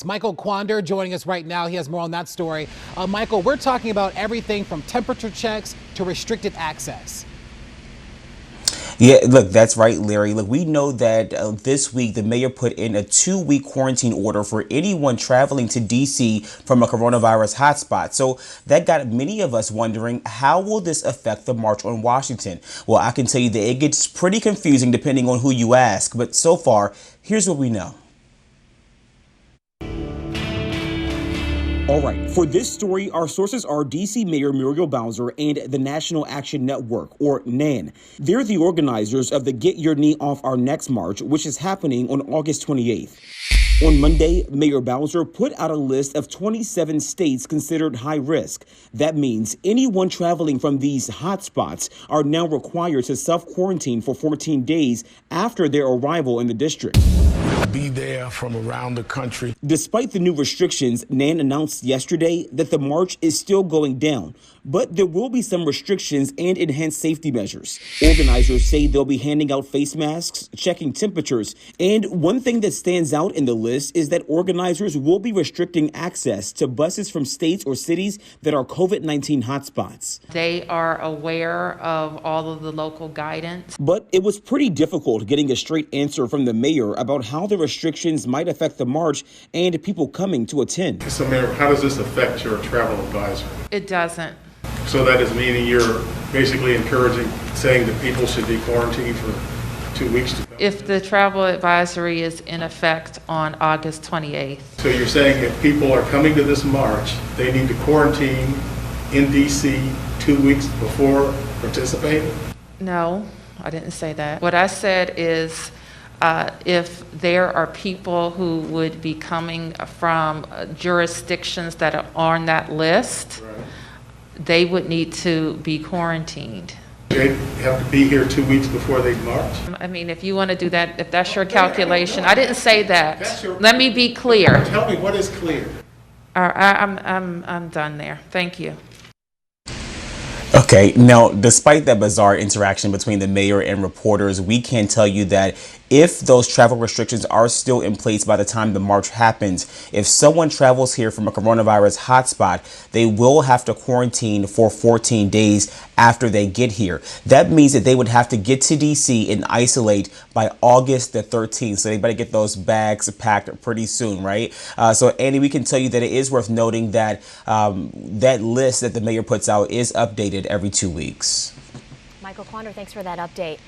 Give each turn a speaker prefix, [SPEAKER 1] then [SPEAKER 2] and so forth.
[SPEAKER 1] Michael Quander joining us right now. He has more on that story. Michael, we're talking about everything from temperature checks to restricted access.
[SPEAKER 2] Yeah, look, that's right, Larry. Look, we know that this week the mayor put in a 2-week quarantine order for anyone traveling to D.C. from a coronavirus hotspot. So that got many of us wondering, how will this affect the March on Washington? Well, I can tell you that it gets pretty confusing depending on who you ask. But so far, here's what we know. All right, for this story, our sources are D.C. Mayor Muriel Bowser and the National Action Network, or NAN. They're the organizers of the Get Your Knee Off Our Necks March, which is happening on August 28th. On Monday, Mayor Bowser put out a list of 27 states considered high risk. That means anyone traveling from these hotspots are now required to self-quarantine for 14 days after their arrival in the district.
[SPEAKER 3] Be there from around the country.
[SPEAKER 2] Despite the new restrictions, NAN announced yesterday that the march is still going down, but there will be some restrictions and enhanced safety measures. Organizers say they'll be handing out face masks, checking temperatures, and one thing that stands out in the list is that organizers will be restricting access to buses from states or cities that are COVID-19 hotspots.
[SPEAKER 4] They are aware of all of the local guidance.
[SPEAKER 2] But it was pretty difficult getting a straight answer from the mayor about how the restrictions might affect the march and people coming to attend.
[SPEAKER 5] So, Mayor, how does this affect your travel advisory?
[SPEAKER 4] It doesn't.
[SPEAKER 5] So that is meaning you're basically encouraging, saying that people should be quarantined for 2 weeks to come?
[SPEAKER 4] If the travel advisory is in effect on August 28th.
[SPEAKER 5] So you're saying if people are coming to this march, they need to quarantine in D.C. 2 weeks before participating?
[SPEAKER 4] No, I didn't say that. What I said is if there are people who would be coming from jurisdictions that are on that list, right, they would need to be quarantined.
[SPEAKER 5] They have to be here 2 weeks before they march?
[SPEAKER 4] I mean, if you want to do that, if that's your calculation. I didn't say that. Let me be clear.
[SPEAKER 5] Tell me what is clear.
[SPEAKER 4] I'm done there. Thank you.
[SPEAKER 2] Okay, now, despite that bizarre interaction between the mayor and reporters, we can tell you that if those travel restrictions are still in place by the time the march happens, if someone travels here from a coronavirus hotspot, they will have to quarantine for 14 days after they get here. That means that they would have to get to D.C. and isolate by August the 13th. So they better get those bags packed pretty soon, right? So, Andy, we can tell you that it is worth noting that that list that the mayor puts out is updated every 2 weeks.
[SPEAKER 6] Michael Quander, thanks for that update.